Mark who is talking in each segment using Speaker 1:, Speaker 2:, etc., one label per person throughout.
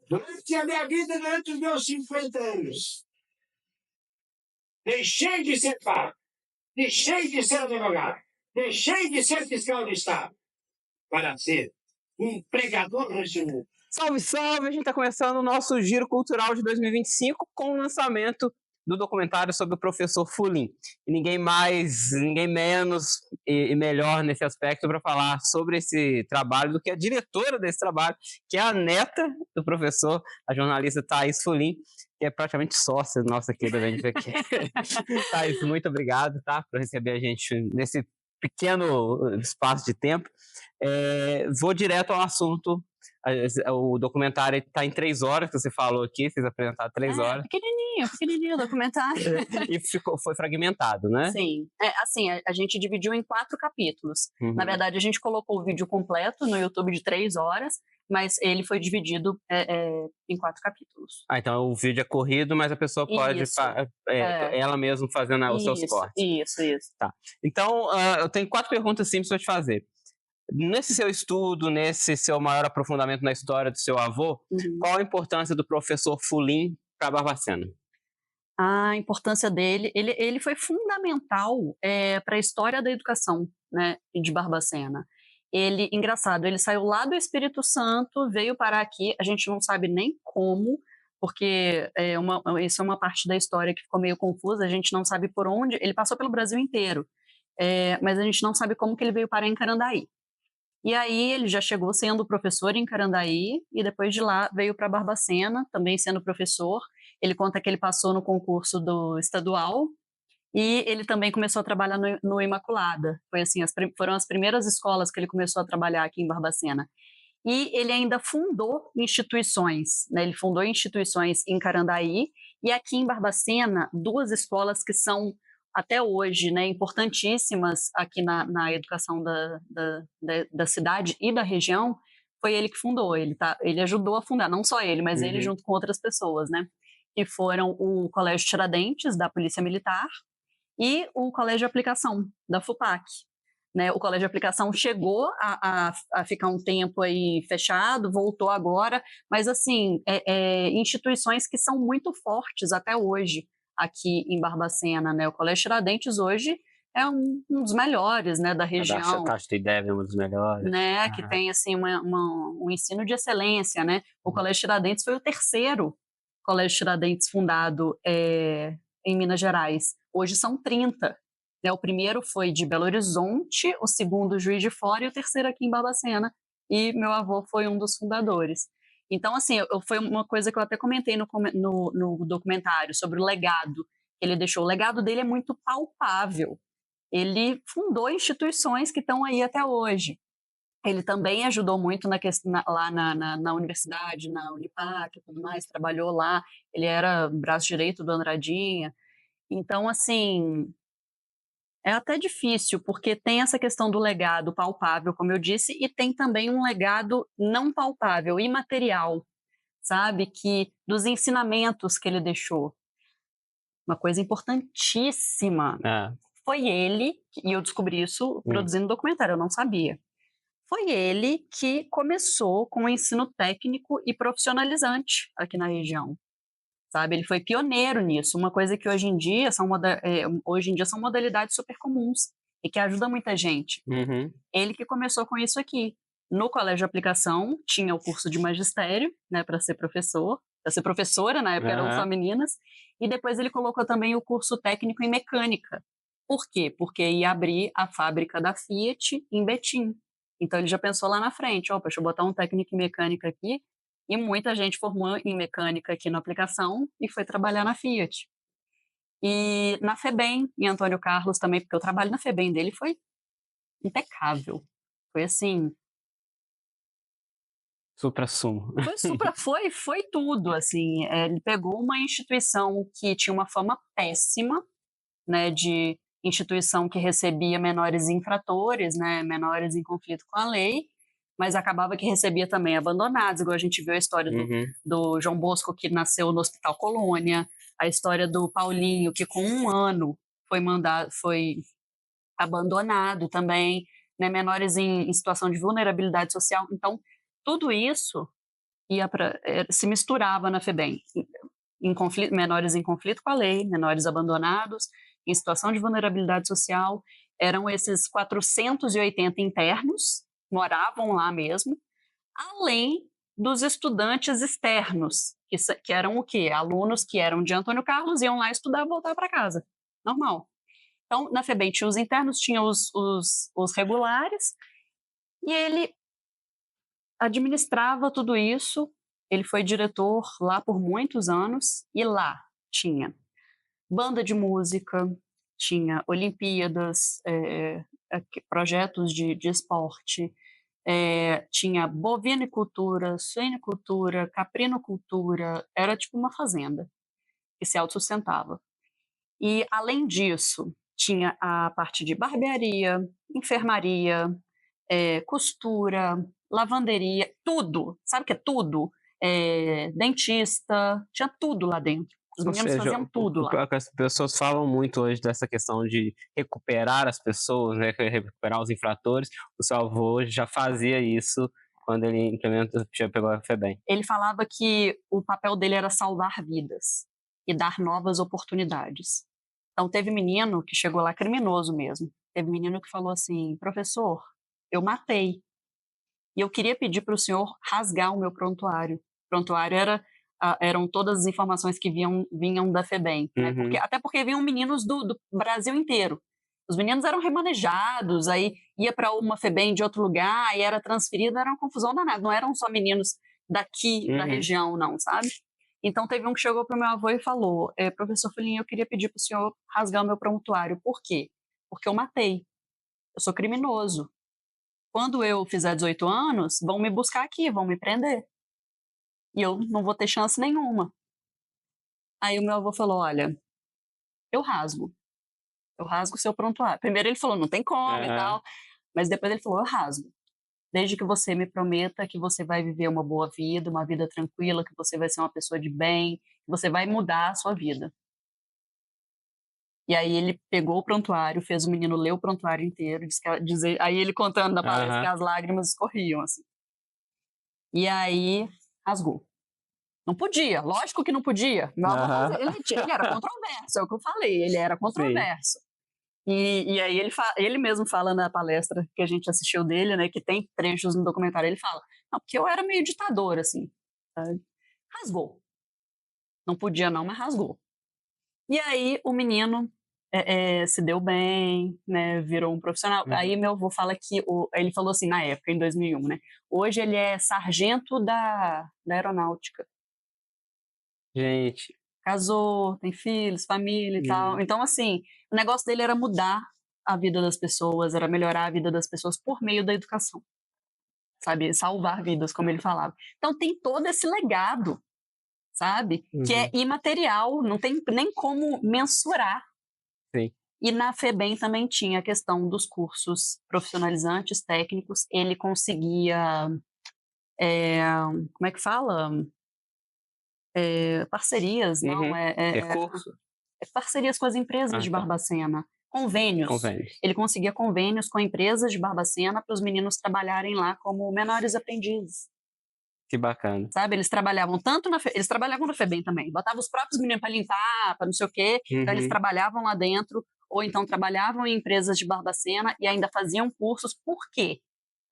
Speaker 1: Durante a minha vida, durante os meus 50 anos, deixei de ser padre, deixei de ser advogado, deixei de ser fiscal de Estado para ser um pregador região.
Speaker 2: Salve, salve! A gente está começando o nosso Giro Cultural de 2025 com o lançamento do documentário sobre o professor Fulim. E ninguém mais, ninguém menos e melhor nesse aspecto para falar sobre esse trabalho do que a diretora desse trabalho, que é a neta do professor, a jornalista Thaís Fulim, que é praticamente sócia nossa aqui do VNPq. Thaís, muito obrigado, tá, por receber a gente nesse pequeno espaço de tempo. Vou direto ao assunto. O documentário está em 3 horas, que você falou aqui, vocês apresentaram 3 horas.
Speaker 3: Pequenininho o documentário.
Speaker 2: E foi fragmentado, né?
Speaker 3: Sim, assim, a gente dividiu em 4 capítulos.
Speaker 2: Uhum.
Speaker 3: Na verdade, a gente colocou o vídeo completo no YouTube de 3 horas, mas ele foi dividido em 4 capítulos.
Speaker 2: Então o vídeo é corrido, mas a pessoa pode ela mesma fazendo os seus cortes.
Speaker 3: Isso.
Speaker 2: Tá. Então, eu tenho 4 perguntas simples para te fazer. Nesse seu estudo, nesse seu maior aprofundamento na história do seu avô, qual a importância do professor Fulim para Barbacena?
Speaker 3: A importância dele, ele foi fundamental para a história da educação, né, de Barbacena. Engraçado, ele saiu lá do Espírito Santo, veio parar aqui, a gente não sabe nem como, porque isso é uma parte da história que ficou meio confusa, a gente não sabe por onde, ele passou pelo Brasil inteiro, mas a gente não sabe como que ele veio parar em Carandaí. E aí ele já chegou sendo professor em Carandaí e depois de lá veio para Barbacena, também sendo professor. Ele conta que ele passou no concurso do estadual e ele também começou a trabalhar no Imaculada. Foi assim, foram as primeiras escolas que ele começou a trabalhar aqui em Barbacena. E ele ainda fundou instituições, né? Ele fundou instituições em Carandaí e aqui em Barbacena 2 escolas que são até hoje, né, importantíssimas aqui na educação da cidade e da região, foi ele que fundou. Ele ajudou a fundar, não só ele, mas ele junto com outras pessoas, né, que foram o Colégio Tiradentes, da Polícia Militar, e o Colégio de Aplicação, da FUPAC. Né, o Colégio de Aplicação chegou a ficar um tempo aí fechado, voltou agora, mas assim, instituições que são muito fortes até hoje, aqui em Barbacena, né? O Colégio Tiradentes hoje é um dos melhores, né, da região.
Speaker 2: A Taxa de Ideia é um dos melhores.
Speaker 3: Né, que tem assim, um ensino de excelência, né? O Colégio Tiradentes foi o 3º Colégio Tiradentes fundado em Minas Gerais. Hoje são 30. Né? O primeiro foi de Belo Horizonte, o segundo Juiz de Fora e o 3º aqui em Barbacena. E meu avô foi um dos fundadores. Então, assim, foi uma coisa que eu até comentei no documentário sobre o legado que ele deixou. O legado dele é muito palpável. Ele fundou instituições que estão aí até hoje. Ele também ajudou muito lá na universidade, na Unipac e tudo mais, trabalhou lá. Ele era braço direito do Andradinha. Então, assim, é até difícil, porque tem essa questão do legado palpável, como eu disse, e tem também um legado não palpável, imaterial, sabe? Dos ensinamentos que ele deixou. Uma coisa importantíssima. Foi ele, e eu descobri isso produzindo documentário, eu não sabia. Foi ele que começou com o ensino técnico e profissionalizante aqui na região. Sabe, ele foi pioneiro nisso, uma coisa que hoje em dia são modalidades super comuns e que ajuda muita gente. Ele que começou com isso aqui. No Colégio de Aplicação tinha o curso de magistério, né, para ser professora, na época eram só meninas, e depois ele colocou também o curso técnico em mecânica. Por quê? Porque ia abrir a fábrica da Fiat em Betim. Então ele já pensou lá na frente, deixa eu botar um técnico em mecânica aqui. E muita gente formou em mecânica aqui na Aplicação e foi trabalhar na Fiat. E na FEBEM, em Antônio Carlos também, porque o trabalho na FEBEM dele foi impecável. Foi assim...
Speaker 2: Supra-sumo.
Speaker 3: Foi tudo, assim. Ele pegou uma instituição que tinha uma fama péssima, né, de instituição que recebia menores infratores, né, menores em conflito com a lei, mas acabava que recebia também abandonados, igual a gente viu a história do João Bosco, que nasceu no Hospital Colônia, a história do Paulinho, que com 1 ano foi abandonado também, né, menores em situação de vulnerabilidade social. Então, tudo isso, se misturava na FEBEM. Menores em conflito com a lei, menores abandonados, em situação de vulnerabilidade social. Eram esses 480 internos, moravam lá mesmo, além dos estudantes externos, que eram o quê? Alunos que eram de Antônio Carlos, iam lá estudar e voltar para casa. Normal. Então, na FEBEM tinha os internos, tinha os regulares, e ele administrava tudo isso. Ele foi diretor lá por muitos anos, e lá tinha banda de música, tinha Olimpíadas, projetos de esporte, tinha bovinicultura, suinicultura, caprinocultura, era tipo uma fazenda que se autossustentava. E, além disso, tinha a parte de barbearia, enfermaria, costura, lavanderia, tudo, sabe o que é tudo? Dentista, tinha tudo lá dentro. Os
Speaker 2: Ou
Speaker 3: meninos
Speaker 2: seja,
Speaker 3: faziam tudo lá.
Speaker 2: as pessoas falam muito hoje dessa questão de recuperar as pessoas, né, recuperar os infratores. O seu avô já fazia isso quando ele já pegou a FEBEM.
Speaker 3: Ele falava que o papel dele era salvar vidas e dar novas oportunidades. Então, teve menino que chegou lá criminoso mesmo. Teve menino que falou assim: professor, eu matei. E eu queria pedir para o senhor rasgar o meu prontuário. O prontuário eram todas as informações que vinham da FEBEM. Né? Até porque vinham meninos do Brasil inteiro. Os meninos eram remanejados, aí ia para uma FEBEM de outro lugar, aí era transferido, era uma confusão danada. Não eram só meninos daqui, da região, não, sabe? Então, teve um que chegou para o meu avô e falou: professor Fulinho, eu queria pedir para o senhor rasgar o meu prontuário. Por quê? Porque eu matei. Eu sou criminoso. Quando eu fizer 18 anos, vão me buscar aqui, vão me prender. E eu não vou ter chance nenhuma. Aí o meu avô falou: olha, eu rasgo o seu prontuário. Primeiro ele falou: não tem como e tal. Mas depois ele falou: eu rasgo. Desde que você me prometa que você vai viver uma boa vida, uma vida tranquila, que você vai ser uma pessoa de bem, que você vai mudar a sua vida. E aí ele pegou o prontuário, fez o menino ler o prontuário inteiro, aí ele contando na palestra que as lágrimas escorriam, assim. E aí rasgou. Não podia, lógico que não podia. Meu avô, ele era controverso, é o que eu falei, ele era controverso. E aí ele mesmo fala na palestra que a gente assistiu dele, né, que tem trechos no documentário, ele fala: não, porque eu era meio ditador, assim. Sabe? Rasgou. Não podia não, mas rasgou. E aí o menino se deu bem, né, virou um profissional. Aí meu avô fala que, ele falou assim na época, em 2001, né, hoje ele é sargento da aeronáutica.
Speaker 2: Gente.
Speaker 3: Casou, tem filhos, família e tal. Então, assim, o negócio dele era mudar a vida das pessoas, era melhorar a vida das pessoas por meio da educação. Sabe? Salvar vidas, como ele falava. Então, tem todo esse legado, sabe? Que é imaterial, não tem nem como mensurar.
Speaker 2: Sim.
Speaker 3: E na FEBEM também tinha a questão dos cursos profissionalizantes, técnicos. Ele conseguia, como é que fala? Parcerias, não?
Speaker 2: Recurso?
Speaker 3: Parcerias com as empresas de Barbacena. Convênios. Ele conseguia convênios com empresas de Barbacena para os meninos trabalharem lá como menores aprendizes.
Speaker 2: Que bacana.
Speaker 3: Sabe, eles trabalhavam eles trabalhavam na FEBEM também. Botavam os próprios meninos para limpar, para não sei o quê. Então eles trabalhavam lá dentro, ou então trabalhavam em empresas de Barbacena e ainda faziam cursos. Por quê?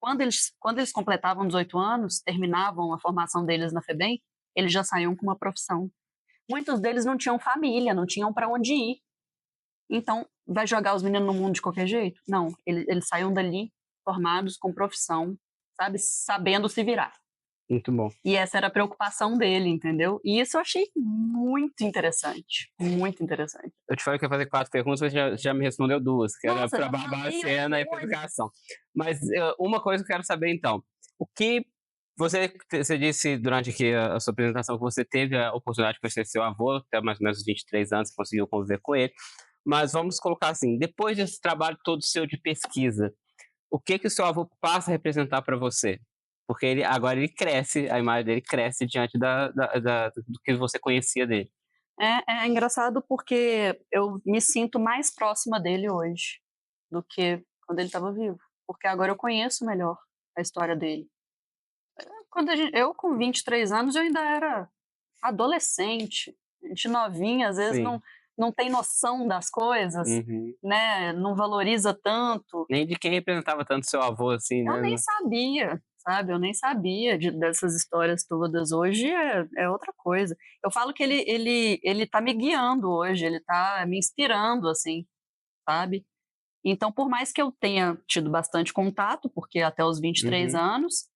Speaker 3: Quando eles completavam 18 anos, terminavam a formação deles na FEBEM, eles já saíam com uma profissão. Muitos deles não tinham família, não tinham para onde ir. Então, vai jogar os meninos no mundo de qualquer jeito? Não, eles saíam dali formados com profissão, sabe, sabendo se virar.
Speaker 2: Muito bom.
Speaker 3: E essa era a preocupação dele, entendeu? E isso eu achei muito interessante. Muito interessante.
Speaker 2: Eu te falei que ia fazer 4 perguntas, mas já me respondeu 2, que era para Barbacena e para educação. Mas uma coisa que eu quero saber, então. O que você disse durante aqui a sua apresentação que você teve a oportunidade de conhecer seu avô, até mais ou menos 23 anos, você conseguiu conviver com ele. Mas vamos colocar assim, depois desse trabalho todo seu de pesquisa, o que o seu avô passa a representar para você? Porque agora ele cresce, a imagem dele cresce diante do que você conhecia dele.
Speaker 3: É engraçado porque eu me sinto mais próxima dele hoje do que quando ele estava vivo. Porque agora eu conheço melhor a história dele. Eu com 23 anos, eu ainda era adolescente, gente novinha, às vezes
Speaker 2: Sim.
Speaker 3: não tem noção das coisas, né? Não valoriza tanto.
Speaker 2: Nem de quem representava tanto seu avô, assim,
Speaker 3: Eu
Speaker 2: né?
Speaker 3: nem sabia, sabe? Eu nem sabia dessas histórias todas. Hoje é outra coisa. Eu falo que ele tá me guiando hoje, ele tá me inspirando, assim, sabe? Então, por mais que eu tenha tido bastante contato, porque até os 23 anos,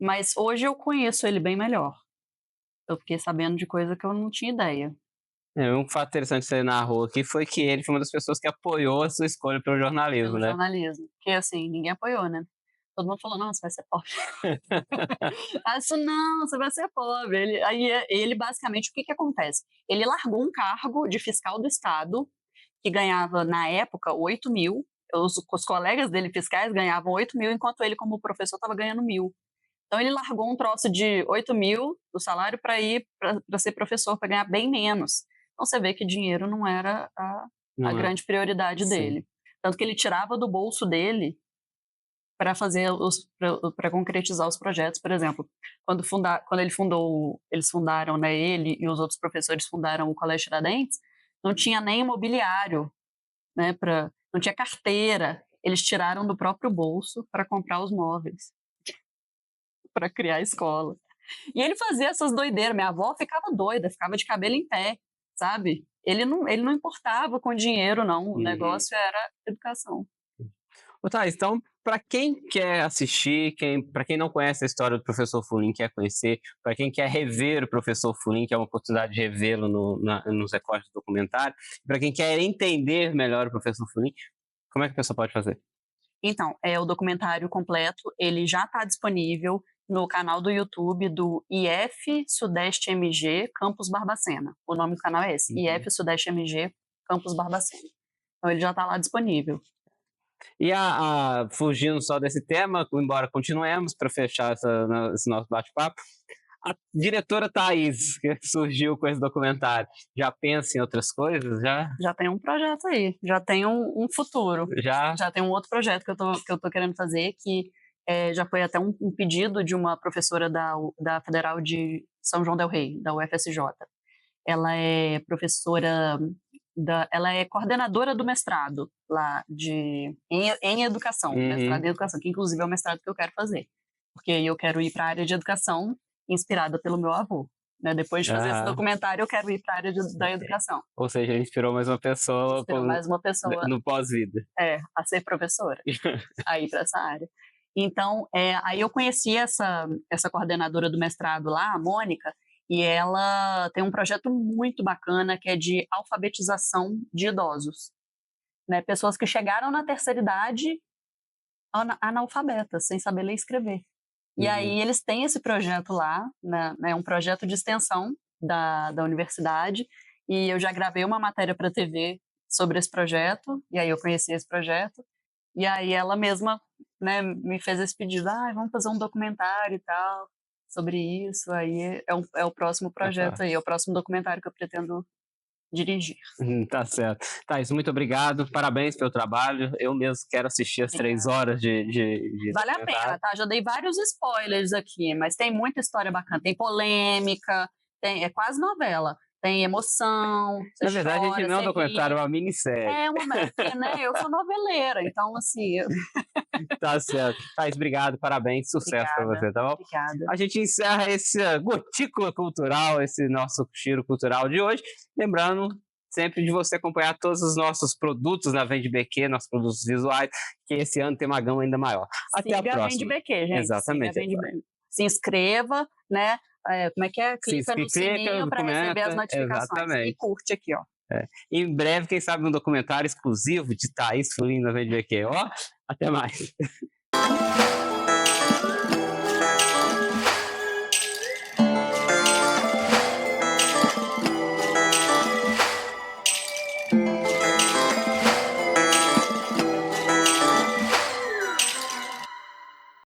Speaker 3: mas hoje eu conheço ele bem melhor. Eu fiquei sabendo de coisa que eu não tinha ideia.
Speaker 2: Um fato interessante que você narrou aqui foi que ele foi uma das pessoas que apoiou a sua escolha pelo jornalismo,
Speaker 3: Pelo
Speaker 2: né?
Speaker 3: jornalismo. Porque, assim, ninguém apoiou, né? Todo mundo falou, não, você vai ser pobre. Isso não, você vai ser pobre. Ele basicamente, o que acontece? Ele largou um cargo de fiscal do Estado, que ganhava, na época, 8 mil. Os colegas dele fiscais ganhavam 8 mil, enquanto ele, como professor, estava ganhando 1.000. Então, ele largou um troço de 8 mil do salário para ir para ser professor, para ganhar bem menos. Então, você vê que dinheiro não era a grande prioridade dele. Tanto que ele tirava do bolso dele para fazer para concretizar os projetos. Por exemplo, quando ele fundou, eles fundaram, né, ele e os outros professores fundaram o Colégio Tiradentes, não tinha nem imobiliário, né, não tinha carteira. Eles tiraram do próprio bolso para comprar os móveis, para criar a escola. E ele fazia essas doideiras. Minha avó ficava doida, ficava de cabelo em pé, sabe? Ele não importava com dinheiro, não. O negócio era educação.
Speaker 2: Tá, então, para quem quer assistir, para quem não conhece a história do professor Fulim, quer conhecer, para quem quer rever o professor Fulim, que é uma oportunidade de revê-lo nos recortes do documentário, para quem quer entender melhor o professor Fulim, como é que a pessoa pode fazer?
Speaker 3: Então, o documentário completo, ele já está disponível no canal do YouTube do IF Sudeste MG Campus Barbacena. O nome do canal é esse, IF Sudeste MG Campus Barbacena. Então, ele já está lá disponível.
Speaker 2: E fugindo só desse tema, embora continuemos para fechar esse nosso bate-papo, a diretora Thaís, que surgiu com esse documentário, já pensa em outras coisas?
Speaker 3: Já tem um projeto aí, já tem um futuro. Já tem um outro projeto que eu tô querendo fazer, que já foi até um pedido de uma professora da Federal de São João del Rei, da UFSJ. Ela é professora, ela é coordenadora do mestrado lá em educação, mestrado em educação, que inclusive é o mestrado que eu quero fazer. Porque eu quero ir para a área de educação, inspirada pelo meu avô. Né? Depois de fazer esse documentário, eu quero ir para a área da educação.
Speaker 2: Ou seja, inspirou mais uma pessoa, no pós-vida.
Speaker 3: A ser professora, a ir para essa área. Então, aí eu conheci essa coordenadora do mestrado lá, a Mônica, e ela tem um projeto muito bacana que é de alfabetização de idosos. Né? Pessoas que chegaram na terceira idade analfabetas, sem saber ler e escrever. E aí eles têm esse projeto lá, né? É um projeto de extensão da universidade, e eu já gravei uma matéria para a TV sobre esse projeto, e aí eu conheci esse projeto, e aí ela mesma, né, me fez esse pedido, vamos fazer um documentário e tal, sobre isso, aí é o próximo projeto aí, é o próximo documentário que eu pretendo dirigir.
Speaker 2: Tá certo. Thaís, muito obrigado, parabéns pelo trabalho, eu mesmo quero assistir as 3 horas de
Speaker 3: Vale a pena, tá? Já dei vários spoilers aqui, mas tem muita história bacana, tem polêmica, é quase novela. Tem emoção.
Speaker 2: Na verdade, a gente não é um documentário, é uma minissérie.
Speaker 3: Porque, né? Eu sou noveleira, então, assim.
Speaker 2: Tá certo. Thaís, obrigado, parabéns, sucesso para você, tá bom?
Speaker 3: Obrigada.
Speaker 2: A gente encerra esse Gotícula Cultural, esse nosso giro cultural de hoje. Lembrando sempre de você acompanhar todos os nossos produtos na Vende BQ, nossos produtos visuais, que esse ano tem uma gama ainda maior. Até a próxima.
Speaker 3: Vende BQ, gente.
Speaker 2: Exatamente.
Speaker 3: Se inscreva, né? Como é que é? Clica no sininho para receber as notificações.
Speaker 2: Exatamente.
Speaker 3: E curte aqui, ó.
Speaker 2: Em breve, quem sabe, um documentário exclusivo de Thaís Fulim na Vende BQ. Ó, até mais.